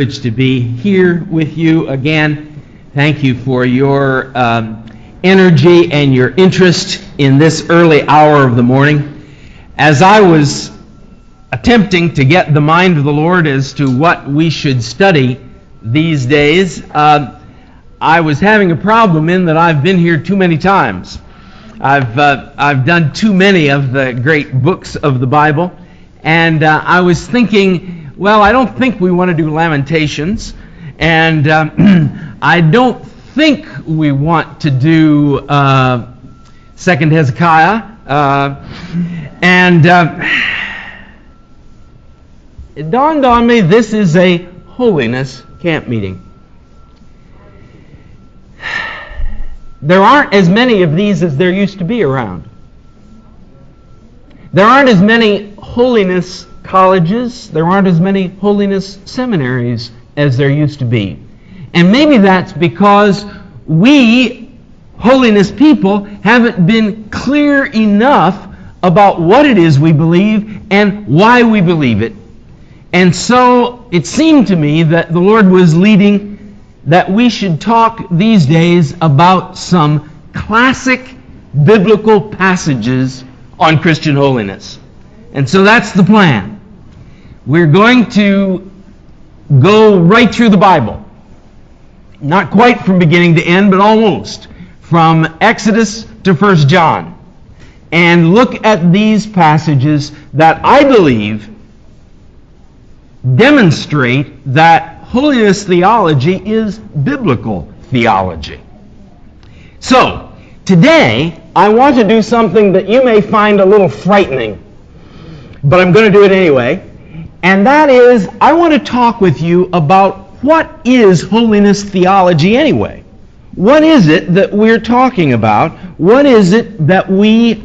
To be here with you again. Thank you for your energy and your interest in this early hour of the morning. As I was attempting to get the mind of the Lord as to what we should study these days, I was having a problem in that I've been here too many times. I've done too many of the great books of the Bible, and I was thinking, well, I don't think we want to do Lamentations, and I don't think we want to do 2nd Hezekiah, and it dawned on me this is a Holiness camp meeting. There aren't as many of these as there used to be around. There aren't as many Holiness colleges, there aren't as many Holiness seminaries as there used to be. And maybe that's because we, Holiness people, haven't been clear enough about what it is we believe and why we believe it. And so it seemed to me that the Lord was leading that we should talk these days about some classic biblical passages on Christian holiness. And so that's the plan. We're going to go right through the Bible. Not quite from beginning to end, but almost. From Exodus to 1 John. And look at these passages that I believe demonstrate that holiness theology is biblical theology. So, today, I want to do something that you may find a little frightening, but I'm going to do it anyway. And that is, I want to talk with you about what is holiness theology anyway. What is it that we're talking about? What is it that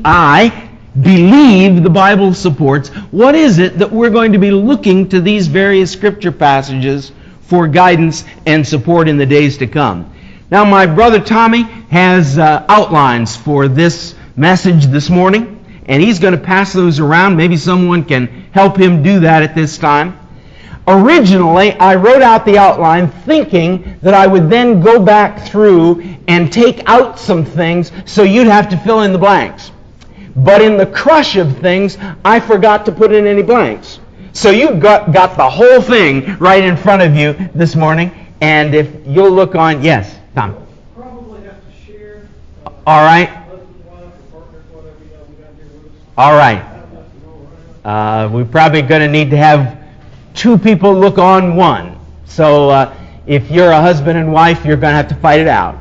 I believe the Bible supports? What is it that we're going to be looking to these various scripture passages for guidance and support in the days to come? Now, my brother Tommy has outlines for this message this morning, and he's going to pass those around. Maybe someone can help him do that at this time. Originally, I wrote out the outline thinking that I would then go back through and take out some things so you'd have to fill in the blanks. But in the crush of things, I forgot to put in any blanks. So you've got the whole thing right in front of you this morning. And if you'll look on, yes, Tom. Probably have to share. All right. All right. We're probably going to need to have two people look on one. So if you're a husband and wife, you're going to have to fight it out.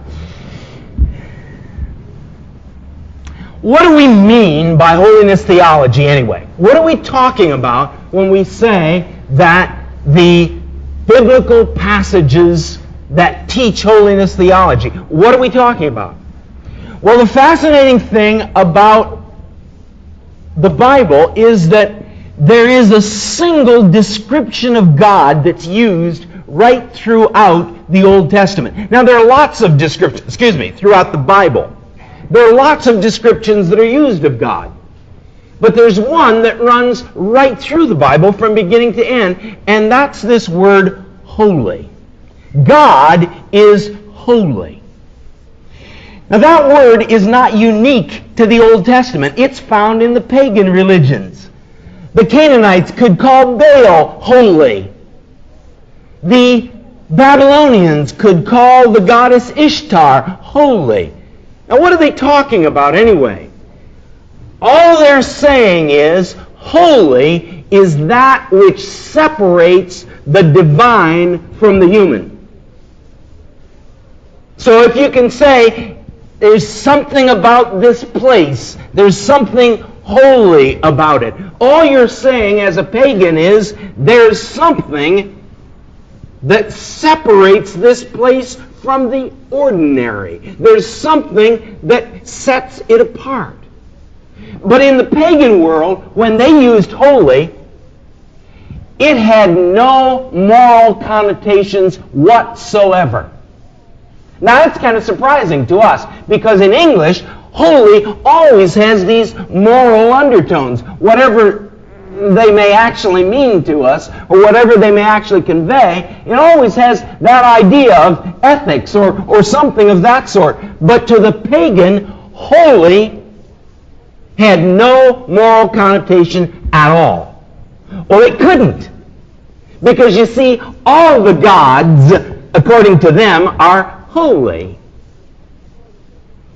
What do we mean by holiness theology anyway? What are we talking about when we say that the biblical passages that teach holiness theology? What are we talking about? Well, the fascinating thing about the Bible is that there is a single description of God that's used right throughout the Old Testament. Now, there are lots of descriptions, throughout the Bible. There are lots of descriptions that are used of God. But there's one that runs right through the Bible from beginning to end, and that's this word holy. God is holy. Now that word is not unique to the Old Testament. It's found in the pagan religions. The Canaanites could call Baal holy. The Babylonians could call the goddess Ishtar holy. Now what are they talking about anyway? All they're saying is, holy is that which separates the divine from the human. So if you can say, there's something about this place, there's something holy about it, all you're saying as a pagan is, there's something that separates this place from the ordinary. There's something that sets it apart. But in the pagan world, when they used holy, it had no moral connotations whatsoever. Now that's kind of surprising to us, because in English, holy always has these moral undertones. Whatever they may actually mean to us, or whatever they may actually convey, it always has that idea of ethics or something of that sort. But to the pagan, holy had no moral connotation at all. Well, it couldn't. Because you see, all the gods, according to them, are holy.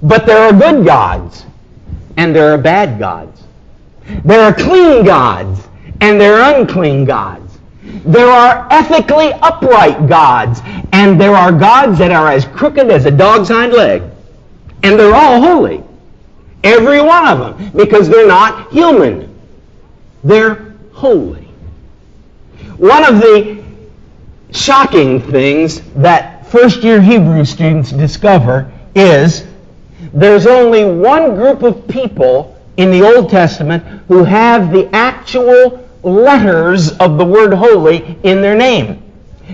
But there are good gods, and there are bad gods. There are clean gods, and there are unclean gods. There are ethically upright gods, and there are gods that are as crooked as a dog's hind leg. And they're all holy. Every one of them, because they're not human. They're holy. One of the shocking things that first-year Hebrew students discover is there's only one group of people in the Old Testament who have the actual letters of the word holy in their name.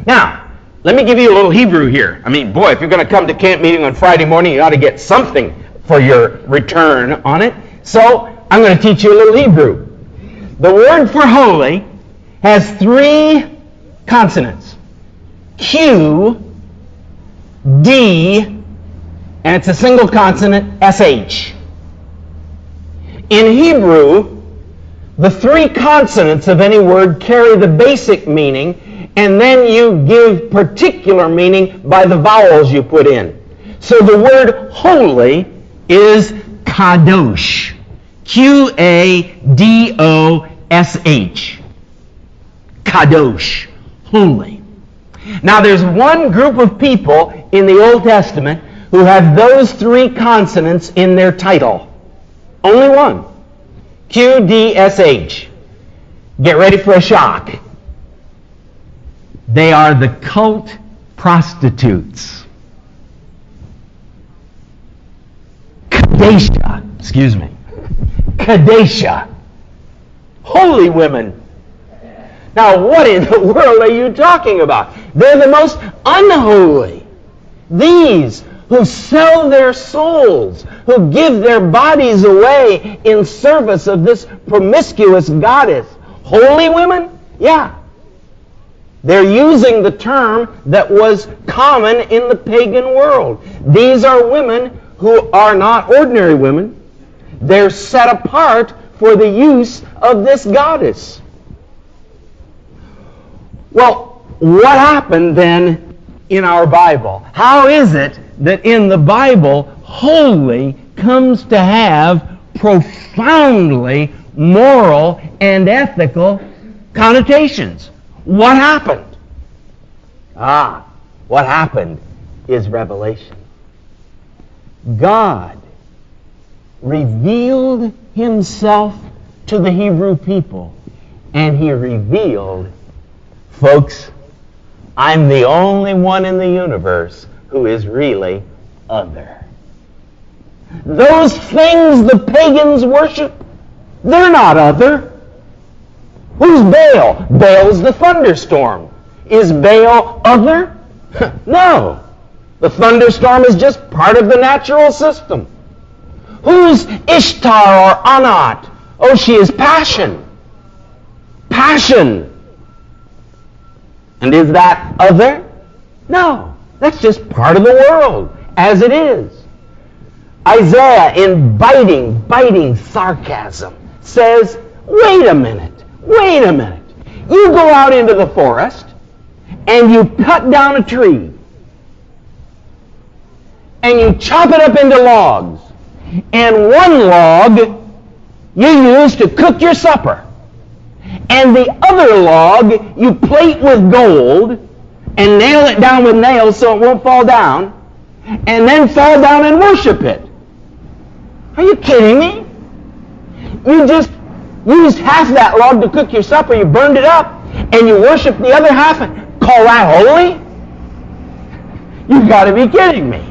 Now, let me give you a little Hebrew here. I mean, boy, if you're going to come to camp meeting on Friday morning, you ought to get something for your return on it. So, I'm going to teach you a little Hebrew. The word for holy has 3 consonants. Q, D, and it's a single consonant, SH. In Hebrew, the 3 consonants of any word carry the basic meaning, and then you give particular meaning by the vowels you put in. So the word holy is kadosh. Q-A-D-O-S-H. Kadosh. Holy. Now there's one group of people in the Old Testament who have those 3 consonants in their title. Only one. Q-D-S-H. Get ready for a shock. They are the cult prostitutes. Kadesha. Excuse me. Kadesha. Holy women. Now, what in the world are you talking about? They're the most unholy. These who sell their souls, who give their bodies away in service of this promiscuous goddess. Holy women? Yeah. They're using the term that was common in the pagan world. These are women who are not ordinary women. They're set apart for the use of this goddess. Well, what happened then in our Bible? How is it that in the Bible, holy comes to have profoundly moral and ethical connotations? What happened? What happened is revelation. God revealed himself to the Hebrew people, and he revealed, folks, I'm the only one in the universe who is really other. Those things the pagans worship, they're not other. Who's Baal? Baal's the thunderstorm. Is Baal other? No. The thunderstorm is just part of the natural system. Who's Ishtar or Anat? Oh, she is passion. Passion. And is that other? No. That's just part of the world, as it is. Isaiah, in biting sarcasm, says, wait a minute. You go out into the forest, and you cut down a tree, and you chop it up into logs, and one log you use to cook your supper, and the other log you plate with gold, and nail it down with nails so it won't fall down, and then fall down and worship it. Are you kidding me? You just used half that log to cook your supper, you burned it up, and you worship the other half and call that holy? You've got to be kidding me.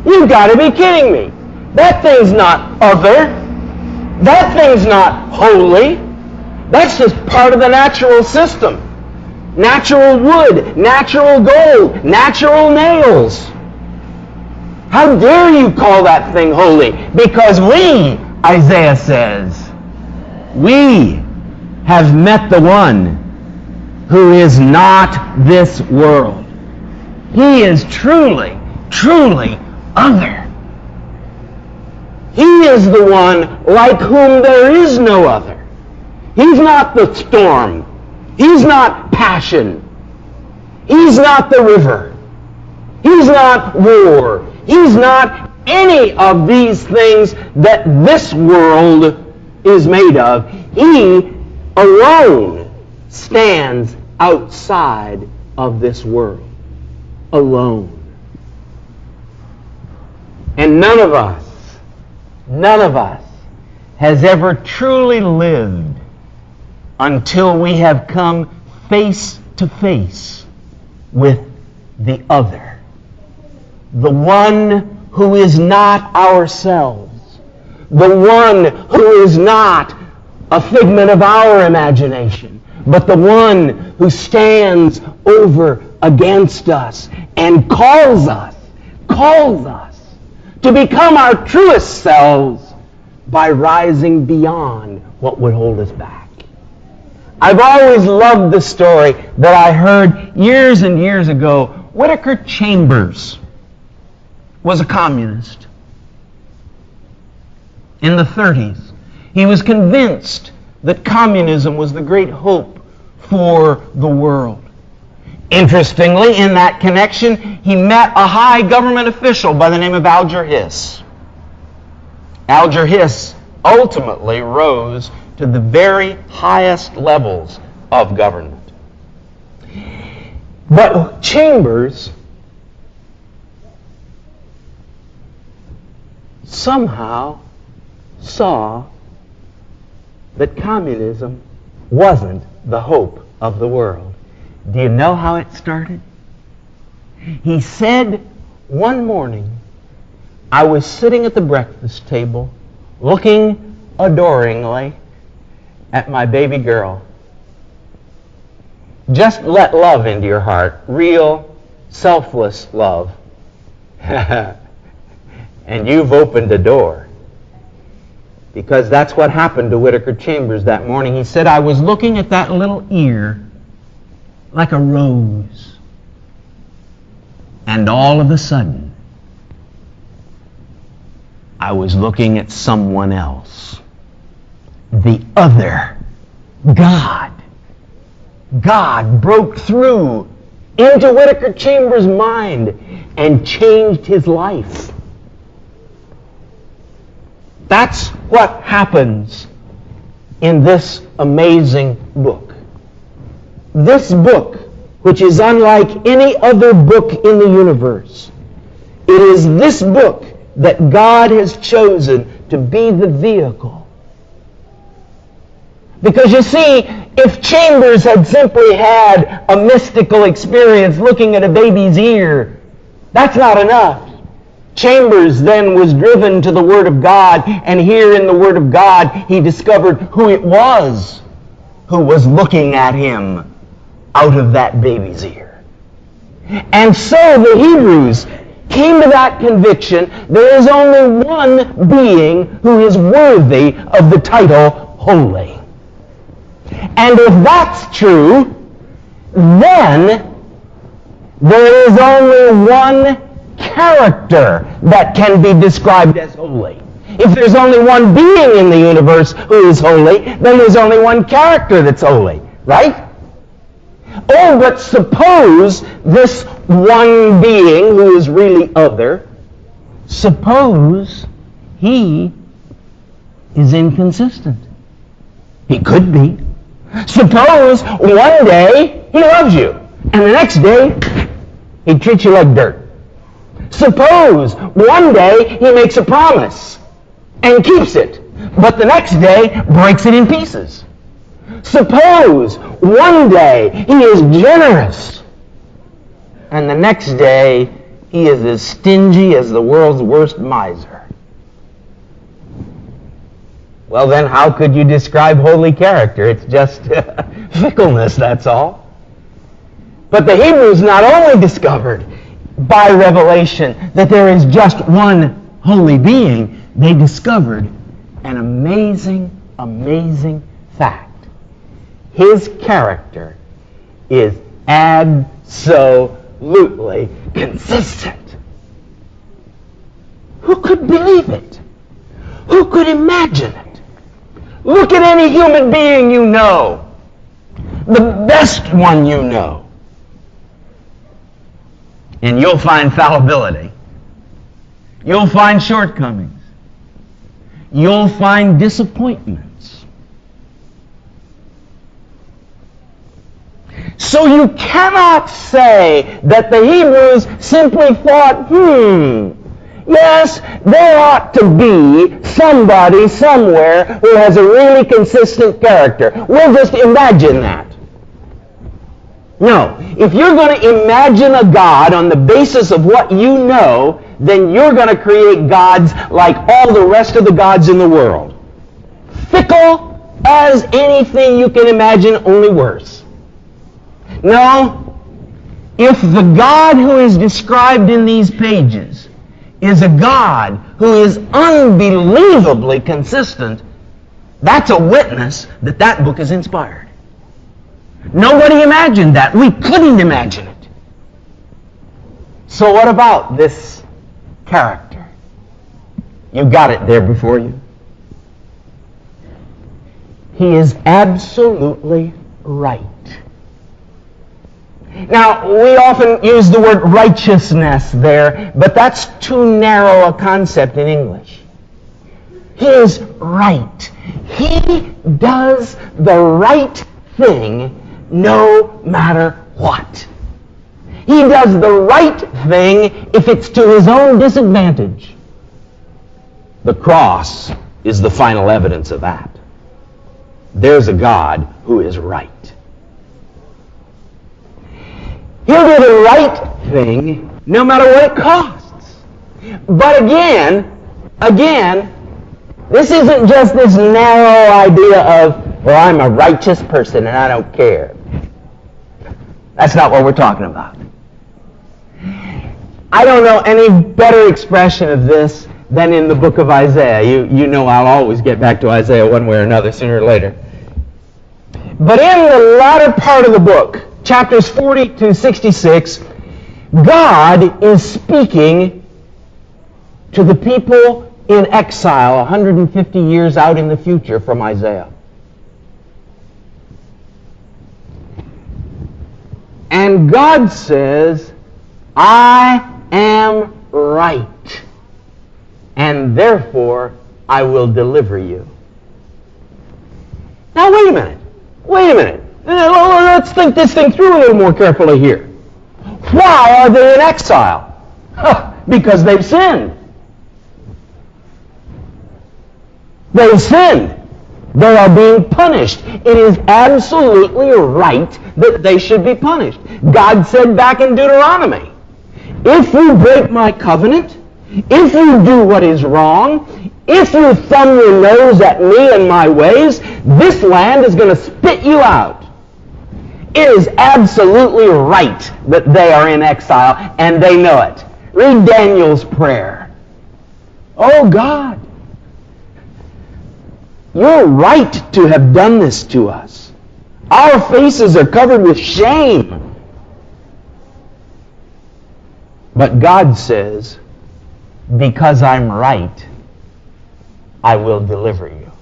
You've got to be kidding me. That thing's not other. That thing's not holy. That's just part of the natural system. Natural wood, natural gold, natural nails. How dare you call that thing holy? Because we, Isaiah says, we have met the one who is not this world. He is truly, truly other. He is the one like whom there is no other. He's not the storm. He's not passion. He's not the river. He's not war. He's not any of these things that this world is made of. He alone stands outside of this world. Alone. And none of us has ever truly lived until we have come face to face with the other. The one who is not ourselves. The one who is not a figment of our imagination, but the one who stands over against us and calls us to become our truest selves by rising beyond what would hold us back. I've always loved the story that I heard years and years ago. Whittaker Chambers was a communist in the 30s. He was convinced that communism was the great hope for the world. Interestingly, in that connection, he met a high government official by the name of Alger Hiss. Alger Hiss ultimately rose to the very highest levels of government. But Chambers somehow saw that communism wasn't the hope of the world. Do you know how it started? He said one morning, I was sitting at the breakfast table looking adoringly at my baby girl. Just let love into your heart, real, selfless love. And you've opened a door. Because that's what happened to Whittaker Chambers that morning. He said, I was looking at that little ear like a rose. And all of a sudden, I was looking at someone else. The other. God. God broke through into Whittaker Chambers' mind and changed his life. That's what happens in this amazing book. This book, which is unlike any other book in the universe, it is this book that God has chosen to be the vehicle. Because you see, if Chambers had simply had a mystical experience looking at a baby's ear, that's not enough. Chambers then was driven to the Word of God, and here in the Word of God he discovered who it was who was looking at him out of that baby's ear. And so the Hebrews came to that conviction, there is only one being who is worthy of the title holy. And if that's true, then there is only one character that can be described as holy. If there's only one being in the universe who is holy, then there's only one character that's holy, right? Oh, but suppose this one being who is really other, suppose he is inconsistent. He could be. Suppose one day he loves you, and the next day he treats you like dirt. Suppose one day he makes a promise and keeps it, but the next day breaks it in pieces. Suppose one day he is generous, and the next day he is as stingy as the world's worst miser. Well, then how could you describe holy character? It's just fickleness, that's all. But the Hebrews not only discovered by revelation that there is just one holy being, they discovered an amazing, amazing fact. His character is absolutely consistent. Who could believe it? Who could imagine it? Look at any human being you know, the best one you know, and you'll find fallibility. You'll find shortcomings. You'll find disappointments. So you cannot say that the Hebrews simply thought, yes, there ought to be somebody somewhere who has a really consistent character. We'll just imagine that. No. If you're going to imagine a God on the basis of what you know, then you're going to create gods like all the rest of the gods in the world. Fickle as anything you can imagine, only worse. No. If the God who is described in these pages is a God who is unbelievably consistent, that's a witness that that book is inspired. Nobody imagined that. We couldn't imagine it. So what about this character? You got it there before you. He is absolutely right. Now, we often use the word righteousness there, but that's too narrow a concept in English. He is right. He does the right thing no matter what. He does the right thing if it's to his own disadvantage. The cross is the final evidence of that. There's a God who is right. He'll do the right thing no matter what it costs. But again, this isn't just this narrow idea of, well, I'm a righteous person and I don't care. That's not what we're talking about. I don't know any better expression of this than in the book of Isaiah. You know I'll always get back to Isaiah one way or another, sooner or later. But in the latter part of the book, chapters 40 to 66, God is speaking to the people in exile 150 years out in the future from Isaiah. And God says, I am right, and therefore I will deliver you. Now wait a minute. Let's think this thing through a little more carefully here. Why are they in exile? Because they've sinned. They've sinned. They are being punished. It is absolutely right that they should be punished. God said back in Deuteronomy, if you break my covenant, if you do what is wrong, if you thumb your nose at me and my ways, this land is going to spit you out. It is absolutely right that they are in exile, and they know it. Read Daniel's prayer. Oh God, you're right to have done this to us. Our faces are covered with shame. But God says, because I'm right, I will deliver you.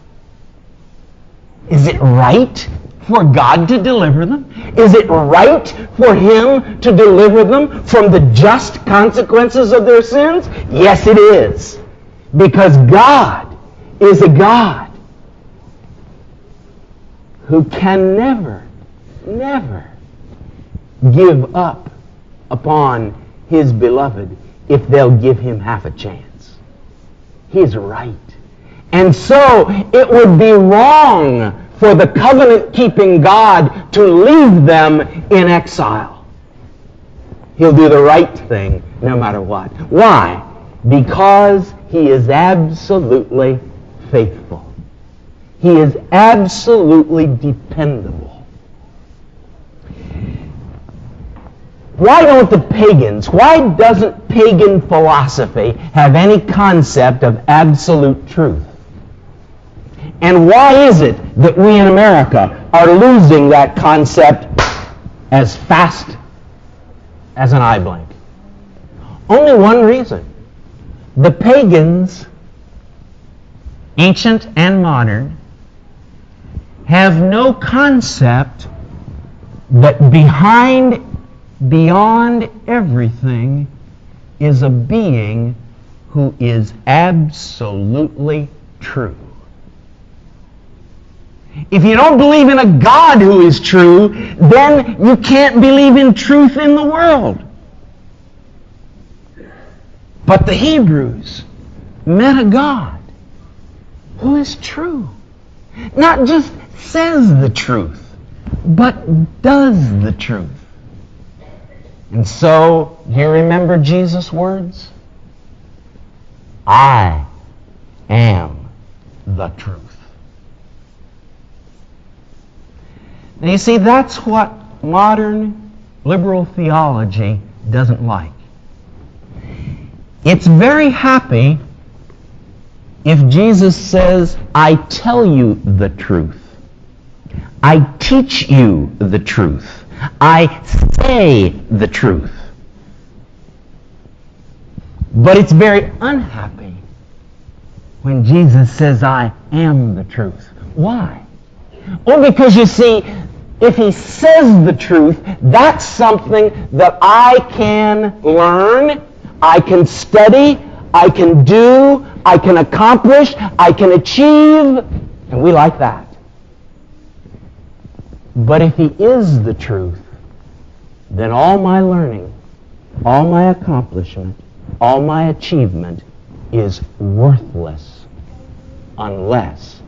Is it right for God to deliver them? Is it right for Him to deliver them from the just consequences of their sins? Yes, it is. Because God is a God who can never give up upon His beloved if they'll give Him half a chance. He's right. And so it would be wrong for the covenant-keeping God to leave them in exile. He'll do the right thing no matter what. Why? Because He is absolutely faithful. He is absolutely dependable. Why don't the pagans, why doesn't pagan philosophy have any concept of absolute truth? And why is it that we in America are losing that concept as fast as an eye blink. Only one reason. The pagans, ancient and modern, have no concept that beyond everything is a being who is absolutely true. If you don't believe in a God who is true, then you can't believe in truth in the world. But the Hebrews met a God who is true. Not just says the truth, but does the truth. And so, do you remember Jesus' words? I am the truth. Now you see, that's what modern liberal theology doesn't like. It's very happy if Jesus says, I tell you the truth. I teach you the truth. I say the truth. But it's very unhappy when Jesus says, I am the truth. Why? Well, because you see, if he says the truth, that's something that I can learn, I can study, I can do, I can accomplish, I can achieve, and we like that. But if he is the truth, then all my learning, all my accomplishment, all my achievement is worthless unless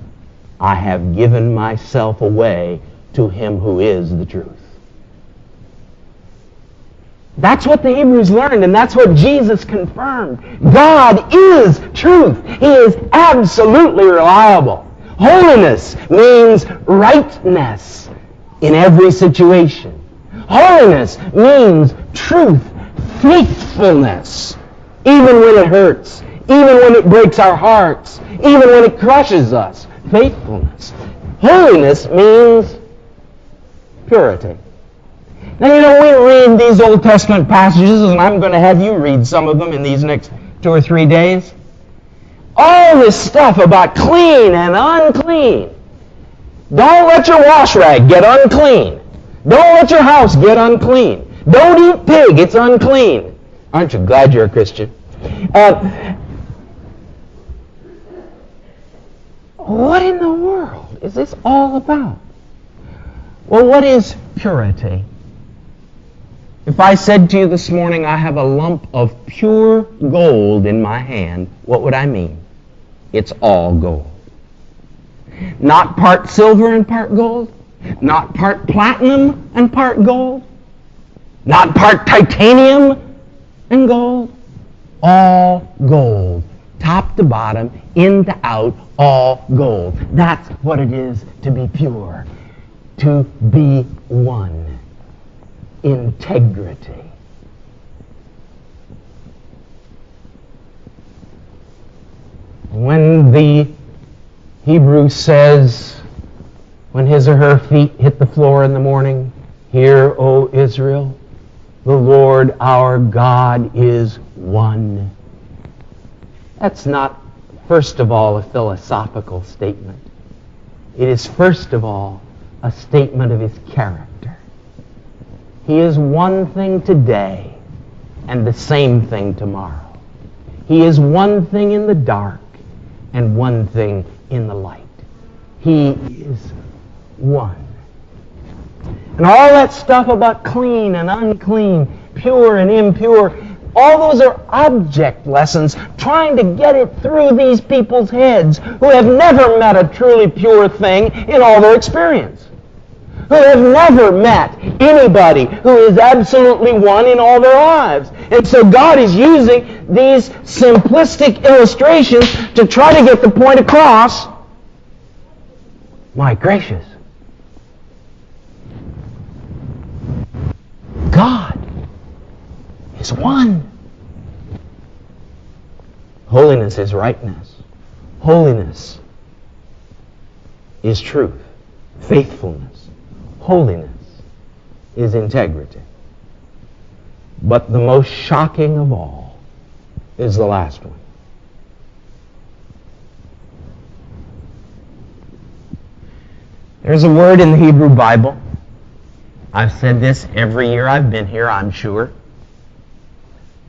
I have given myself away to him who is the truth. That's what the Hebrews learned, and that's what Jesus confirmed. God is truth. He is absolutely reliable. Holiness means rightness in every situation. Holiness means truth, faithfulness, even when it hurts, even when it breaks our hearts, even when it crushes us. Faithfulness. Holiness means purity. Now, you know, we read these Old Testament passages, and I'm going to have you read some of them in these next 2 or 3 days. All this stuff about clean and unclean. Don't let your wash rag get unclean. Don't let your house get unclean. Don't eat pig, it's unclean. Aren't you glad you're a Christian? What in the world is this all about? Well, what is purity? If I said to you this morning, I have a lump of pure gold in my hand, what would I mean? It's all gold. Not part silver and part gold. Not part platinum and part gold. Not part titanium and gold. All gold. Top to bottom, in to out, all gold. That's what it is to be pure. To be one. Integrity. When the Hebrew says, when his or her feet hit the floor in the morning, hear, O Israel, the Lord our God is one. That's not, first of all, a philosophical statement. It is, first of all, a statement of his character. He is one thing today and the same thing tomorrow. He is one thing in the dark and one thing in the light. He is one. And all that stuff about clean and unclean, pure and impure, all those are object lessons trying to get it through these people's heads who have never met a truly pure thing in all their experience. Who have never met anybody who is absolutely one in all their lives. And so God is using these simplistic illustrations to try to get the point across. My gracious. God is one. Holiness is rightness. Holiness is truth. faithfulness, holiness is integrity. But the most shocking of all is the last one. There's a word in the Hebrew Bible. I've said this every year I've been here, I'm sure.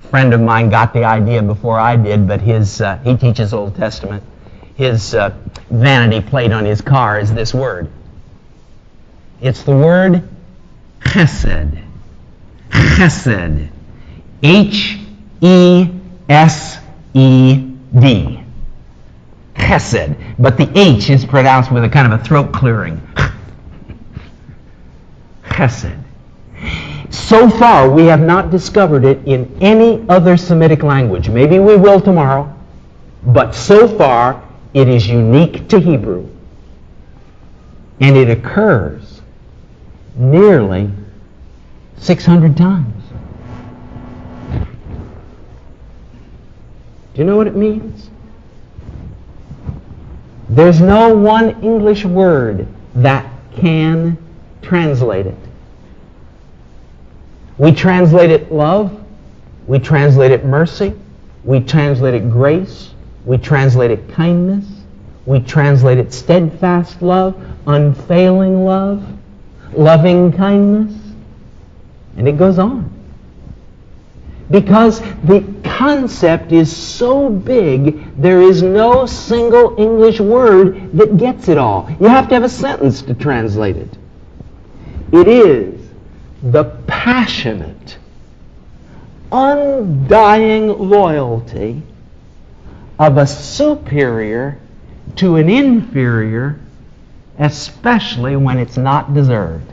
A friend of mine got the idea before I did, but he teaches Old Testament. His vanity plate on his car is this word. It's the word chesed. Chesed. H-E-S-E-D. Chesed. But the H is pronounced with a kind of a throat clearing. Chesed. So far, we have not discovered it in any other Semitic language. Maybe we will tomorrow. But so far, it is unique to Hebrew. And it occurs nearly 600 times. Do you know what it means? There's no one English word that can translate it. We translate it love, we translate it mercy, we translate it grace, we translate it kindness, we translate it steadfast love, unfailing love, loving kindness, and it goes on. Because the concept is so big, there is no single English word that gets it all. You have to have a sentence to translate it. It is the passionate, undying loyalty of a superior to an inferior, especially when it's not deserved.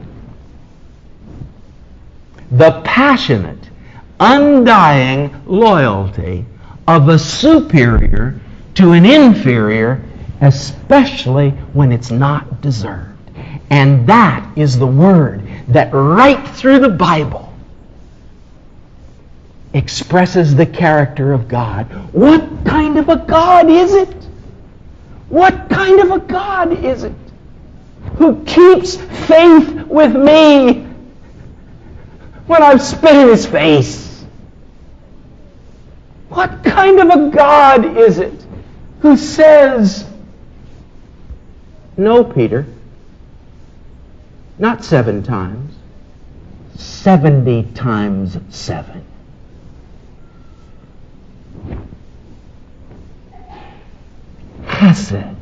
The passionate, undying loyalty of a superior to an inferior, especially when it's not deserved. And that is the word that right through the Bible expresses the character of God. What kind of a God is it? What kind of a God is it who keeps faith with me when I've spit in his face? What kind of a God is it who says, no, Peter, not 7 times, 70 times 7. Chesed.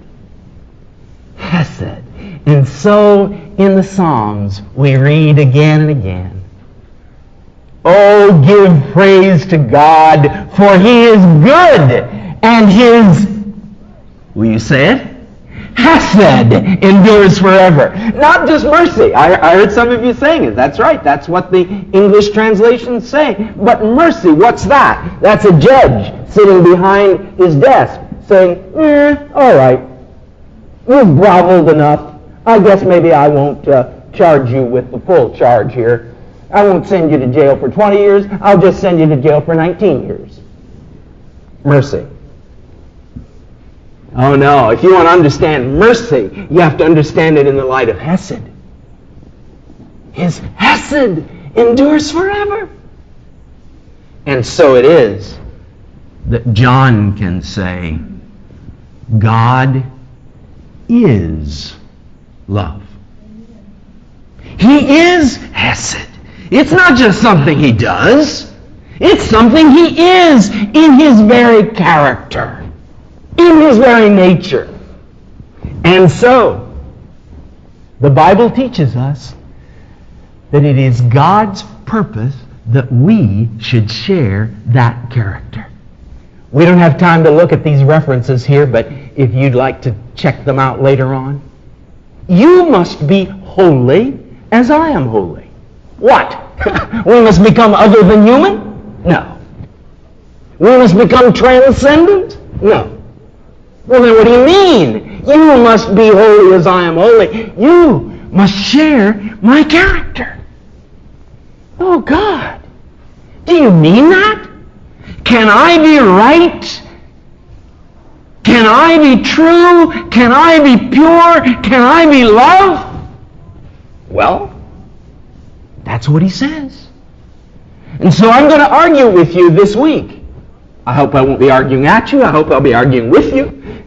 Chesed. And so in the Psalms we read again and again, oh, give praise to God, for he is good, and his, will you say it? Chesed endures forever. Not just mercy. I heard some of you saying it. That's right. That's what the English translations say. But mercy, what's that? That's a judge sitting behind his desk saying, all right, you've groveled enough. I guess maybe I won't charge you with the full charge here. I won't send you to jail for 20 years. I'll just send you to jail for 19 years. Mercy. Oh no, if you want to understand mercy, you have to understand it in the light of Hesed. His Hesed endures forever. And so it is that John can say, God is love. He is Hesed. It's not just something he does. It's something he is in his very character, in his very nature. And so, the Bible teaches us that it is God's purpose that we should share that character. We don't have time to look at these references here, but if you'd like to check them out later on. You must be holy as I am holy. What? We must become other than human? No. We must become transcendent? No. Well, then what do you mean? You must be holy as I am holy. You must share my character. Oh, God. Do you mean that? Can I be right? Can I be true? Can I be pure? Can I be love? Well, that's what he says. And so I'm going to argue with you this week. I hope I won't be arguing at you. I hope I'll be arguing with you.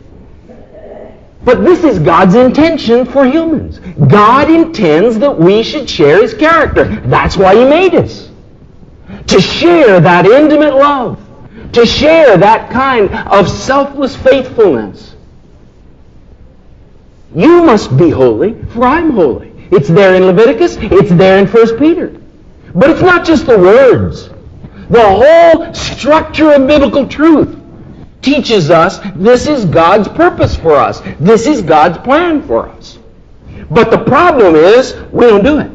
But this is God's intention for humans. God intends that we should share His character. That's why He made us. To share that intimate love. To share that kind of selfless faithfulness. You must be holy, for I'm holy. It's there in Leviticus. It's there in 1 Peter. But it's not just the words. The whole structure of biblical truth teaches us this is God's purpose for us. This is God's plan for us. But the problem is we don't do it.